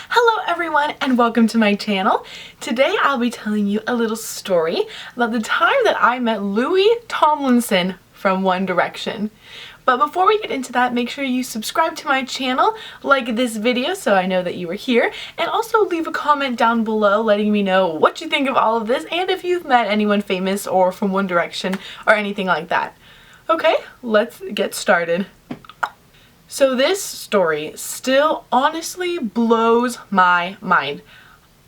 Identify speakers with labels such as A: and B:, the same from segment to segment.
A: Hello everyone and welcome to my channel. Today I'll be telling you a little story about the time that I met Louis Tomlinson from One Direction. But before we get into that, make sure you subscribe to my channel, like this video so I know that you are here, and also leave a comment down below letting me know what you think of all of this and if you've met anyone famous or from One Direction or anything like that. Okay, let's get started. So this story still honestly blows my mind.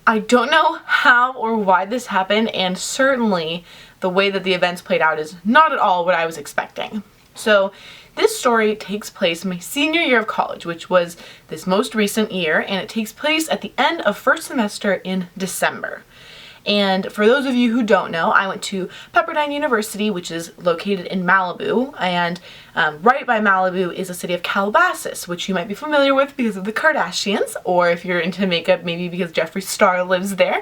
A: I don't know how or why this happened, and certainly the way that the events played out is not at all what I was expecting. So this story takes place my senior year of college, which was this most recent year, and it takes place at the end of first semester in December. And for those of you who don't know, I went to Pepperdine University, which is located in Malibu, and right by Malibu is the city of Calabasas, which you might be familiar with because of the Kardashians, or if you're into makeup, maybe because Jeffree Star lives there.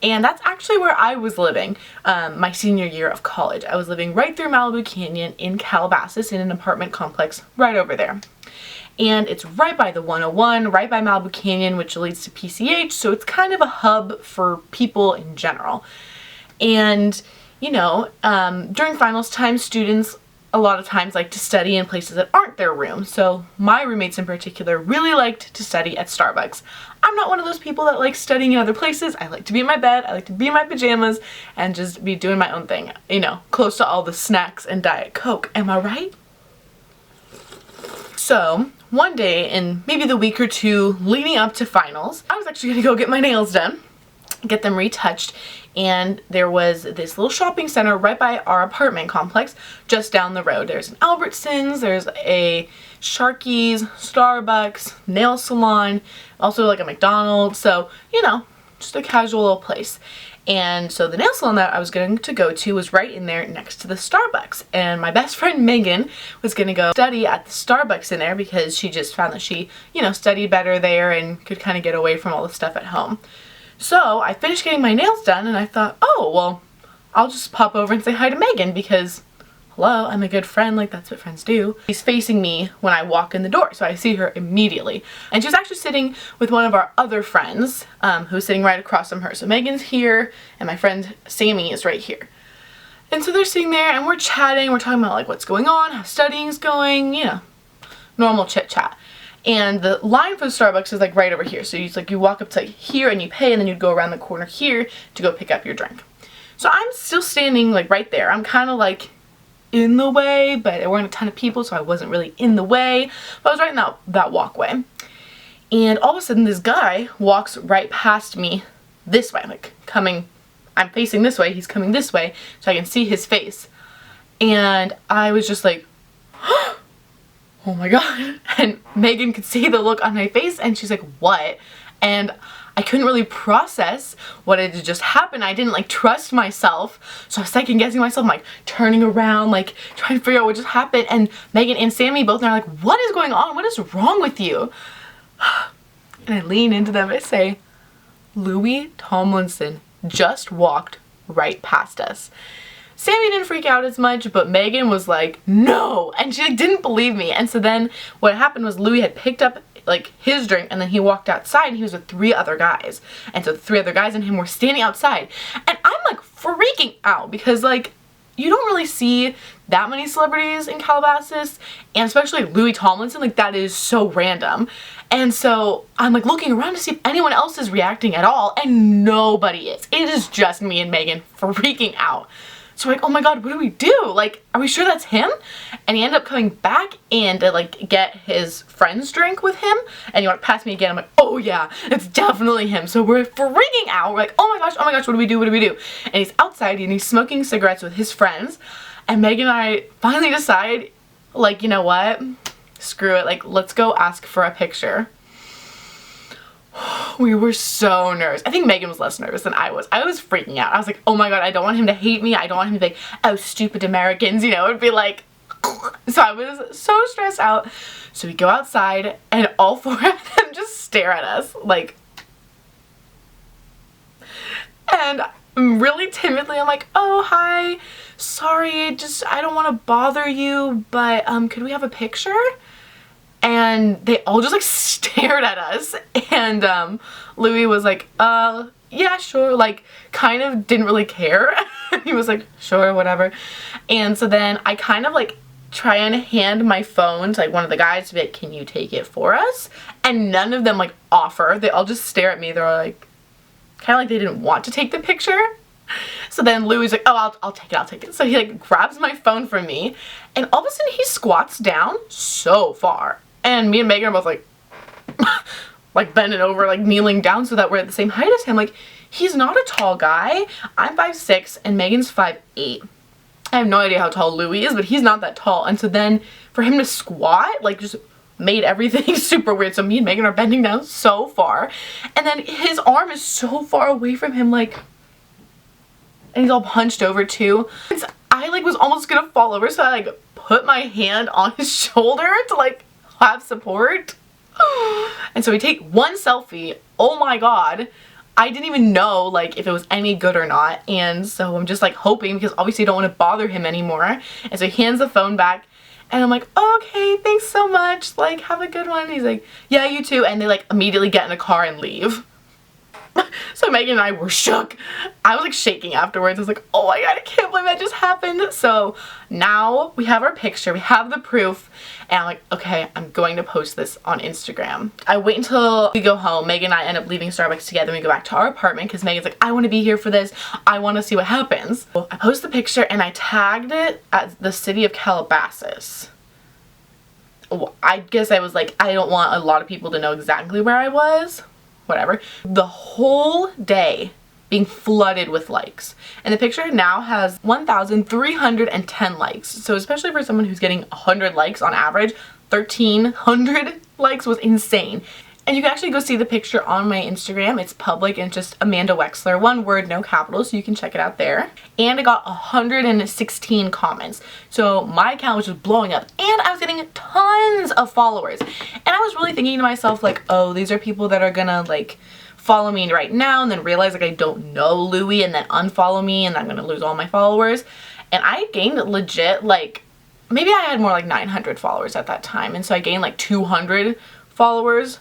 A: And that's actually where I was living my senior year of college. I was living right through Malibu Canyon in Calabasas in an apartment complex right over there. And it's right by the 101, right by Malibu Canyon, which leads to PCH, so it's kind of a hub for people in general. And, you know, during finals time, students a lot of times like to study in places that aren't their room. So my roommates in particular really liked to study at Starbucks. I'm not one of those people that like studying in other places. I like to be in my bed, I like to be in my pajamas, and just be doing my own thing, you know, close to all the snacks and Diet Coke. Am I right? So one day in maybe the week or two leading up to finals, I was actually gonna go get my nails done, get them retouched, and there was this little shopping center right by our apartment complex just down the road. There's an Albertsons, there's a Sharky's, Starbucks, nail salon, also like a McDonald's, so you know, just a casual little place. And so the nail salon that I was going to go to was right in there next to the Starbucks. And my best friend Megan was going to go study at the Starbucks in there because she just found that she, you know, studied better there and could kind of get away from all the stuff at home. So I finished getting my nails done and I thought, oh, well, I'll just pop over and say hi to Megan because, hello, I'm a good friend, like that's what friends do. She's facing me when I walk in the door, so I see her immediately. And she was actually sitting with one of our other friends who's sitting right across from her. So Megan's here and my friend Sammy is right here. And so they're sitting there and we're chatting, we're talking about like what's going on, how studying's going, you know, normal chit chat. And the line for the Starbucks is like right over here. So you walk up to like here and you pay, and then you'd go around the corner here to go pick up your drink. So I'm still standing like right there. I'm kind of like in the way, but there weren't a ton of people, so I wasn't really in the way, but I was right in that walkway. And all of a sudden this guy walks right past me this way, like coming, I'm facing this way, he's coming this way, so I can see his face. And I was just like, oh my god. And Megan could see the look on my face and she's like, what? And I couldn't really process what had just happened. I didn't like trust myself. So I was second guessing myself. I'm like turning around, like trying to figure out what just happened. And Megan and Sammy both are like, what is going on? What is wrong with you? And I lean into them and I say, Louis Tomlinson just walked right past us. Sammy didn't freak out as much, but Megan was like, no, and she like, didn't believe me. And so then what happened was Louis had picked up like his drink and then he walked outside and he was with 3 other guys. And so the 3 other guys and him were standing outside. And I'm like freaking out because like you don't really see that many celebrities in Calabasas, and especially Louis Tomlinson, like that is so random. And so I'm like looking around to see if anyone else is reacting at all, and nobody is. It is just me and Megan freaking out. So we're like, oh my god, what do we do? Like, are we sure that's him? And he ended up coming back and to like get his friend's drink with him. And he walked past me again. I'm like, oh yeah, it's definitely him. So we're freaking out. We're like, oh my gosh, what do we do? What do we do? And he's outside and he's smoking cigarettes with his friends. And Megan and I finally decide, like, you know what? Screw it. Like, let's go ask for a picture. We were so nervous. I think Megan was less nervous than I was. I was freaking out. I was like, oh my god, I don't want him to hate me. I don't want him to be like, oh, stupid Americans, you know, it'd be like, so I was so stressed out. So we go outside and all 4 of them just stare at us like, and really timidly I'm like, oh, hi, sorry, I don't want to bother you, but could we have a picture? and they all just like stared at us, and Louis was like, yeah, sure, like kind of didn't really care. He was like, sure, whatever. And so then I kind of like try and hand my phone to like one of the guys to be like, can you take it for us? And none of them like offer. They all just stare at me. They're like kind of like they didn't want to take the picture. So then Louis is like, oh, I'll take it, I'll take it. So he like grabs my phone from me, and all of a sudden he squats down so far, and me and Megan are both like like bending over, like kneeling down so that we're at the same height as him. Like, he's not a tall guy. I'm 5'6" and Megan's 5'8". I have no idea how tall Louis is, but he's not that tall. And so then for him to squat, like, just made everything super weird. So me and Megan are bending down so far, and then his arm is so far away from him, like, and he's all hunched over too. And so I like was almost gonna fall over, so I like put my hand on his shoulder to like have support. And so we take one selfie. Oh my god, I didn't even know like if it was any good or not, and so I'm just like hoping, because obviously I don't want to bother him anymore. And so he hands the phone back, and I'm like, okay, thanks so much, like have a good one. And he's like, yeah, you too. And they like immediately get in a car and leave. So Megan and I were shook. I was like shaking afterwards. I was like, oh my god, I can't believe that just happened. So now we have our picture, we have the proof, and I'm like, okay, I'm going to post this on Instagram. I wait until we go home. Megan and I end up leaving Starbucks together, and we go back to our apartment because Megan's like, I want to be here for this. I want to see what happens. So I post the picture and I tagged it at the city of Calabasas. I guess I was like, I don't want a lot of people to know exactly where I was. Whatever. The whole day being flooded with likes. And the picture now has 1,310 likes. So especially for someone who's getting 100 likes on average, 1,300 likes was insane. And you can actually go see the picture on my Instagram. It's public, and it's just Amanda Wexler, one word, no capitals, so you can check it out there. And I got 116 comments. So my account was just blowing up, and I was getting tons of followers. And I was really thinking to myself like, oh, these are people that are gonna like follow me right now and then realize like I don't know Louis and then unfollow me and I'm gonna lose all my followers. And I gained legit like, maybe I had more like 900 followers at that time, and so I gained like 200 followers.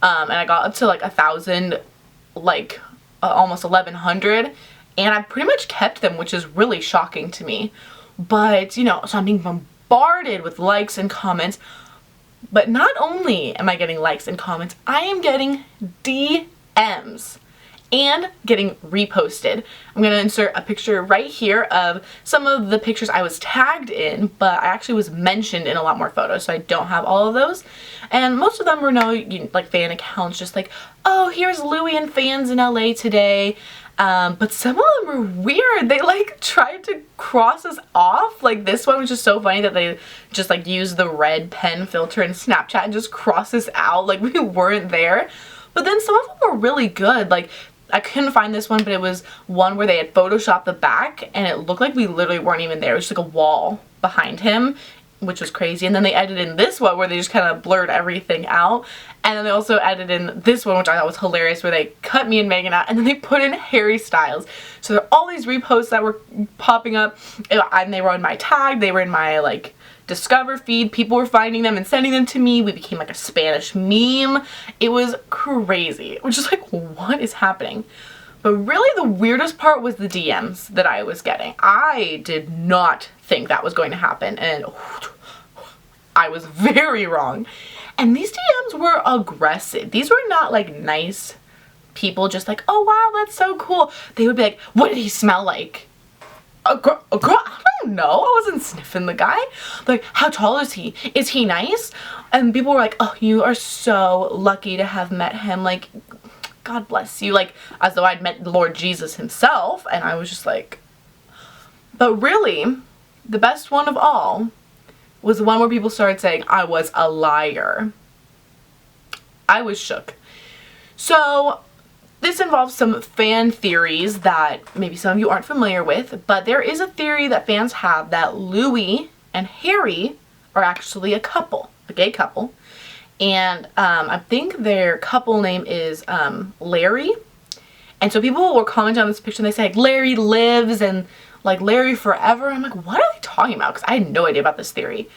A: And I got up to like 1,000, like almost 1,100, and I pretty much kept them, which is really shocking to me. But you know, so I'm being bombarded with likes and comments, but not only am I getting likes and comments, I am getting DMs and getting reposted. I'm gonna insert a picture right here of some of the pictures I was tagged in, but I actually was mentioned in a lot more photos, so I don't have all of those. And most of them were like fan accounts, just like, oh, here's Louis and fans in LA today. But some of them were weird. They like tried to cross us off. Like this one was just so funny that they just like used the red pen filter in Snapchat and just cross us out like we weren't there. But then some of them were really good. Like, I couldn't find this one, but it was one where they had photoshopped the back and it looked like we literally weren't even there. It was just like a wall behind him, which was crazy. And then they edited in this one where they just kind of blurred everything out. And then they also edited in this one, which I thought was hilarious, where they cut me and Megan out and then they put in Harry Styles. So there are all these reposts that were popping up, and they were in my tag, they were in my like Discover feed. People were finding them and sending them to me. We became like a Spanish meme. It was crazy. It was just like, what is happening? But really the weirdest part was the DMs that I was getting. I did not think that was going to happen, and I was very wrong. And these DMs were aggressive. These were not like nice people just like, oh wow, that's so cool. They would be like, what did he smell like? A girl, I don't know. I wasn't sniffing the guy. Like, how tall is he? Is he nice? And people were like, oh, you are so lucky to have met him. Like, God bless you. Like, as though I'd met the Lord Jesus himself. And I was just like, but really, the best one of all was the one where people started saying I was a liar. I was shook. So this involves some fan theories that maybe some of you aren't familiar with, but there is a theory that fans have that Louis and Harry are actually a couple, a gay couple. And I think their couple name is Larry. And so people were commenting on this picture and they say like, Larry lives and like Larry forever. I'm like, what are they talking about? Because I had no idea about this theory.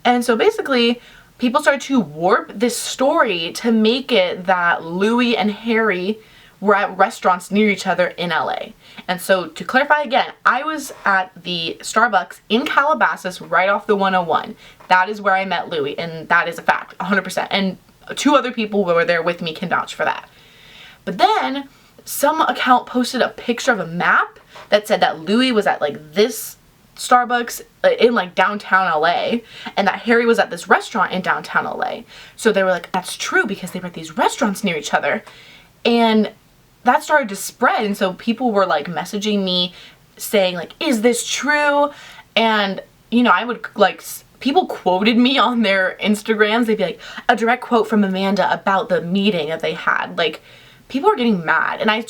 A: And so basically people started to warp this story to make it that Louis and Harry were at restaurants near each other in LA. And so to clarify again, I was at the Starbucks in Calabasas right off the 101. That is where I met Louis, and that is a fact, 100%. And 2 other people who were there with me can vouch for that. But then some account posted a picture of a map that said that Louis was at like this Starbucks in like downtown LA, and that Harry was at this restaurant in downtown LA. So they were like, that's true, because they were at these restaurants near each other. And that started to spread, and so people were like messaging me saying like, is this true? And you know, I would like, people quoted me on their Instagrams. They'd be like, a direct quote from Amanda about the meeting that they had. Like, people are getting mad. And I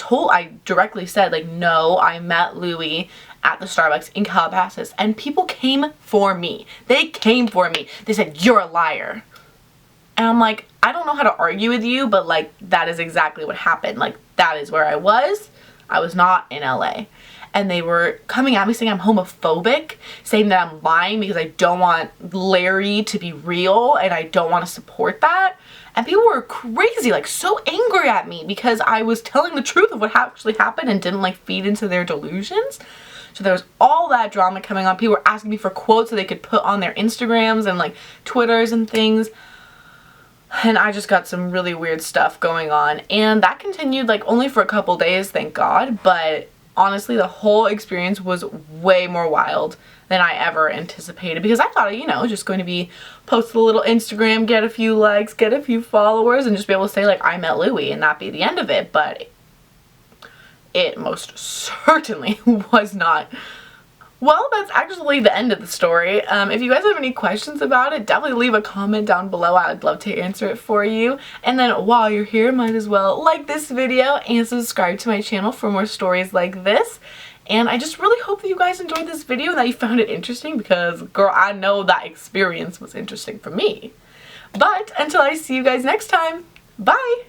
A: directly said like, no, I met Louis at the Starbucks in Calabasas, and people came for me. They came for me. They said, you're a liar. And I'm like, I don't know how to argue with you, but like, that is exactly what happened. Like, that is where I was. I was not in LA. And they were coming at me saying I'm homophobic, saying that I'm lying because I don't want Larry to be real and I don't want to support that. And people were crazy, like so angry at me because I was telling the truth of what actually happened and didn't like feed into their delusions. So there was all that drama coming on. People were asking me for quotes so they could put on their Instagrams and like Twitters and things. And I just got some really weird stuff going on. And that continued like only for a couple days, thank God. But honestly, the whole experience was way more wild than I ever anticipated, because I thought, you know, just going to be post a little Instagram, get a few likes, get a few followers, and just be able to say like, I met Louis, and that be the end of it. But it most certainly was not. Well, that's actually the end of the story. If you guys have any questions about it, definitely leave a comment down below. I'd love to answer it for you. And then while you're here, might as well like this video and subscribe to my channel for more stories like this. And I just really hope that you guys enjoyed this video and that you found it interesting, because girl, I know that experience was interesting for me. But until I see you guys next time, bye!